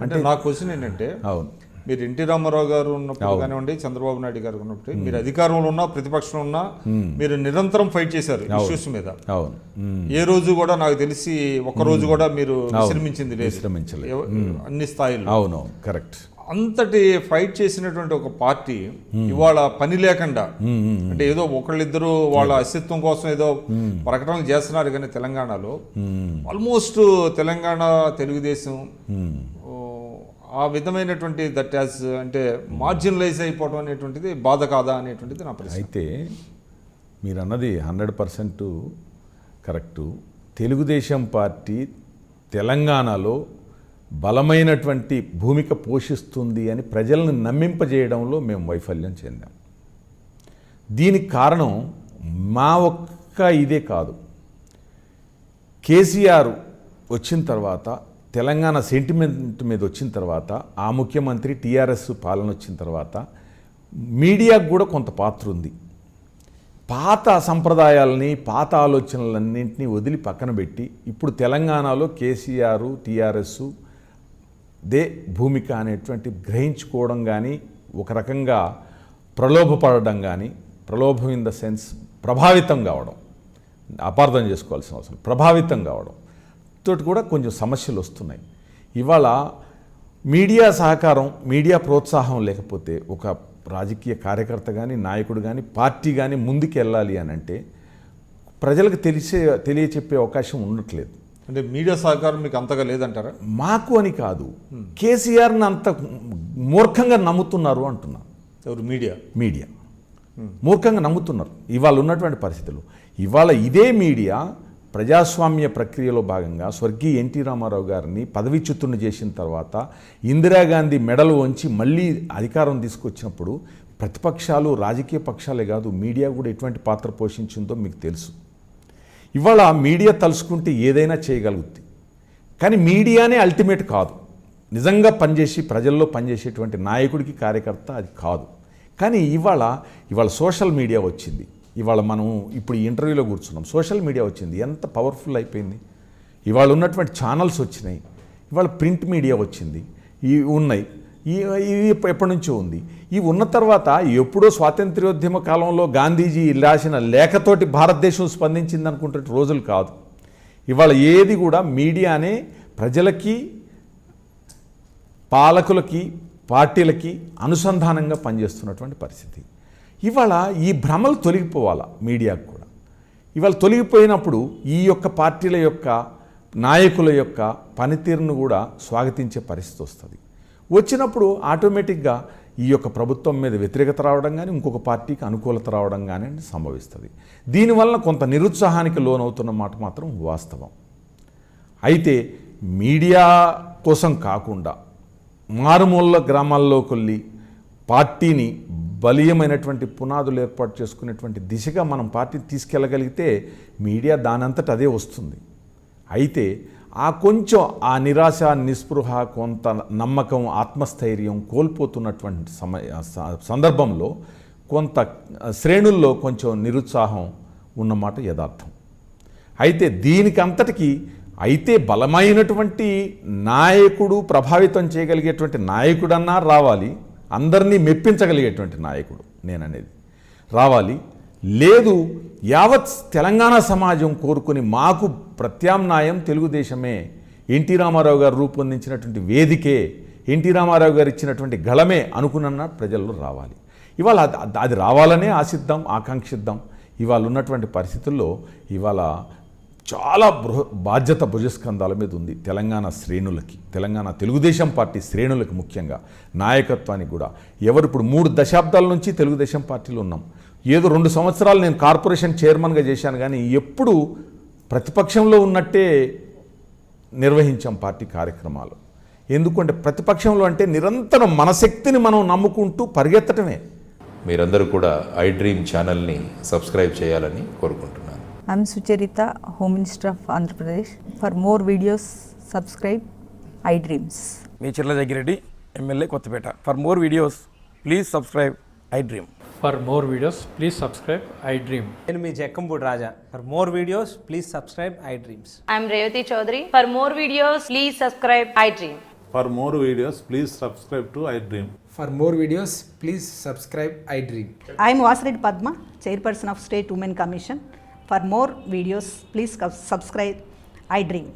అంటే నా క్వశ్చన్ ఏంటంటే, అవును, మీరు ఎన్టీ రామారావు గారు ఉన్నప్పుడు కానివ్వండి, చంద్రబాబు నాయుడు గారు ఉన్నప్పుడు మీరు అధికారంలో ఉన్నా ప్రతిపక్షంలో ఉన్నా మీరు నిరంతరం ఫైట్ చేశారు ఇష్యూస్ మీద. అవును, ఏ రోజు కూడా నాకు తెలిసి ఒక్క రోజు కూడా మీరు విశ్రమించింది లేదు అన్ని స్థాయిల్లో. అవును, కరెక్ట్. అంతటి ఫైట్ చేసినటువంటి ఒక పార్టీ ఇవాళ పని లేకుండా, అంటే ఏదో ఒకళ్ళిద్దరు వాళ్ళ అస్తిత్వం కోసం ఏదో ప్రకటనలు చేస్తున్నారు, కానీ తెలంగాణలో ఆల్మోస్ట్ తెలంగాణ తెలుగుదేశం ఆ విధమైనటువంటి దట్ యాజ్ అంటే మార్జినలైజ్ అయిపోవడం అనేటువంటిది బాధ కాదా అనేటువంటిది నా ప్రశ్న. అయితే మీరు అన్నది 100% కరెక్టు. తెలుగుదేశం పార్టీ తెలంగాణలో బలమైనటువంటి భూమిక పోషిస్తుంది అని ప్రజలను నమ్మింపజేయడంలో మేము వైఫల్యం చెందాం. దీనికి కారణం మా ఒక్క ఇదే కాదు. కేసీఆర్ వచ్చిన తర్వాత, తెలంగాణ సెంటిమెంట్ మీద వచ్చిన తర్వాత, ఆ ముఖ్యమంత్రి టీఆర్ఎస్ పాలన వచ్చిన తర్వాత మీడియాకు కూడా కొంత పాత్ర ఉంది. పాత సంప్రదాయాలని, పాత ఆలోచనలన్నింటినీ వదిలి పక్కన పెట్టి ఇప్పుడు తెలంగాణలో కేసీఆర్, టీఆర్ఎస్ దే భూమిక అనేటువంటి గ్రహించుకోవడం కానీ, ఒక రకంగా ప్రలోభపడడం కానీ, ప్రలోభం ఇన్ ద సెన్స్ ప్రభావితం కావడం, అపార్థం చేసుకోవాల్సిన అవసరం, ప్రభావితం కావడం తోటి కూడా కొంచెం సమస్యలు వస్తున్నాయి. ఇవాళ మీడియా సహకారం, మీడియా ప్రోత్సాహం లేకపోతే ఒక రాజకీయ కార్యకర్త కానీ, నాయకుడు కానీ, పార్టీ కానీ ముందుకు వెళ్ళాలి అని అంటే ప్రజలకు తెలియచెప్పే అవకాశం ఉండట్లేదు. అంటే మీడియా సహకారం మీకు అంతగా లేదంటారా? మాకు అని కాదు, కేసీఆర్ని అంత మూర్ఖంగా నమ్ముతున్నారు అంటున్నారు. ఎవరు? మీడియా మూర్ఖంగా నమ్ముతున్నారు ఇవాళ ఉన్నటువంటి పరిస్థితులు. ఇవాళ ఇదే మీడియా ప్రజాస్వామ్య ప్రక్రియలో భాగంగా స్వర్గీయ ఎన్టీ రామారావు గారిని పదవీచ్యుతుని చేసిన తర్వాత ఇందిరాగాంధీ మెడలు వంచి మళ్ళీ అధికారం తీసుకొచ్చినప్పుడు ప్రతిపక్షాలు, రాజకీయ పక్షాలే కాదు, మీడియా కూడా ఎటువంటి పాత్ర పోషించిందో మీకు తెలుసు. ఇవాళ మీడియా తలుసుకుంటే ఏదైనా చేయగలుగుతుంది, కానీ మీడియానే అల్టిమేట్ కాదు. నిజంగా పనిచేసి ప్రజల్లో పనిచేసేటువంటి నాయకుడికి, కార్యకర్త అది కాదు. కానీ ఇవాళ సోషల్ మీడియా వచ్చింది. ఇవాళ మనం ఇప్పుడు ఈ ఇంటర్వ్యూలో కూర్చున్నాం, సోషల్ మీడియా వచ్చింది, ఎంత పవర్ఫుల్ అయిపోయింది. ఇవాళ ఉన్నటువంటి ఛానల్స్ వచ్చినాయి, ఇవాళ ప్రింట్ మీడియా వచ్చింది, ఇవి ఉన్నాయి, ఇవి ఎప్పటి నుంచో ఉంది. ఇవి ఉన్న తర్వాత ఎప్పుడో స్వాతంత్ర్యోద్యమ కాలంలో గాంధీజీ రాసిన లేఖతోటి భారతదేశం స్పందించింది అనుకుంటే రోజులు కాదు. ఇవాళ ఏది కూడా మీడియానే ప్రజలకి, పాలకులకి, పార్టీలకి అనుసంధానంగా పనిచేస్తున్నటువంటి పరిస్థితి. ఇవాళ ఈ భ్రమలు తొలగిపోవాలా మీడియాకు కూడా. ఇవాళ తొలగిపోయినప్పుడు ఈ యొక్క పార్టీల యొక్క నాయకుల యొక్క పనితీరును కూడా స్వాగతించే పరిస్థితి వస్తుంది. వచ్చినప్పుడు ఆటోమేటిక్గా ఈ యొక్క ప్రభుత్వం మీద వ్యతిరేకత రావడం కానీ, ఇంకొక పార్టీకి అనుకూలత రావడం కానీ సంభవిస్తుంది. దీనివల్ల కొంత నిరుత్సాహానికి లోనవుతున్న మాట మాత్రం వాస్తవం. అయితే మీడియా కోసం కాకుండా మారుమూల గ్రామాల్లోకి వెళ్ళి పార్టీని బలీయమైనటువంటి పునాదులు ఏర్పాటు చేసుకునేటువంటి దిశగా మనం పార్టీని తీసుకెళ్ళగలిగితే మీడియా దానంతట అదే వస్తుంది. అయితే కొంచెం ఆ నిరాశ, నిస్పృహ, కొంత నమ్మకం, ఆత్మస్థైర్యం కోల్పోతున్నటువంటి సందర్భంలో కొంత శ్రేణుల్లో కొంచెం నిరుత్సాహం ఉన్నమాట యథార్థం. అయితే దీనికంతటికీ బలమైనటువంటి నాయకుడు, ప్రభావితం చేయగలిగేటువంటి నాయకుడన్నా రావాలి, అందరినీ మెప్పించగలిగేటువంటి నాయకుడు నేననేది రావాలి. లేదు, యావత్ తెలంగాణ సమాజం కోరుకుని మాకు ప్రత్యామ్నాయం తెలుగుదేశమే, ఎన్టీ రామారావు గారు రూపొందించినటువంటి వేదికే, ఎన్టీ రామారావు గారు ఇచ్చినటువంటి గళమే అనుకున్న ప్రజల్లో రావాలి. ఇవాళ అది రావాలనే ఆశిద్దాం, ఆకాంక్షిద్దాం. ఇవాళ ఉన్నటువంటి పరిస్థితుల్లో ఇవాళ చాలా బాధ్యత భుజస్కంధాల మీద ఉంది తెలంగాణ శ్రేణులకి, తెలంగాణ తెలుగుదేశం పార్టీ శ్రేణులకి, ముఖ్యంగా నాయకత్వానికి కూడా. ఎవరు ఇప్పుడు 3 దశాబ్దాల నుంచి తెలుగుదేశం పార్టీలో ఉన్నాం. ఏదో 2 సంవత్సరాలు నేను కార్పొరేషన్ చైర్మన్గా చేశాను, కానీ ఎప్పుడు ప్రతిపక్షంలో ఉన్నట్టే నిర్వహించాం పార్టీ కార్యక్రమాలు. ఎందుకంటే ప్రతిపక్షంలో అంటే నిరంతరం మన శక్తిని మనం నమ్ముకుంటూ పరిగెత్తటమే. మీరందరూ కూడా ఐ డ్రీమ్ ఛానల్ని సబ్స్క్రైబ్ చేయాలని కోరుకుంటున్నాను. I'm Sucharita, Home Minister of Andhra Pradesh. For more videos, subscribe iDreams. మీ Chirla Jaggireddy, MLA Kothapeta. For more videos, please subscribe iDream. For more videos, please subscribe iDream. నేను మీ జక్కంపూడి రాజా. For more videos, please subscribe iDreams. I'm Revati Chaudhary. For more videos, please subscribe iDream. For more videos, please subscribe to iDream. For more videos, please subscribe iDream. I am Vasireddy Padma, Chairperson of State Women Commission. For more videos, please subscribe iDream.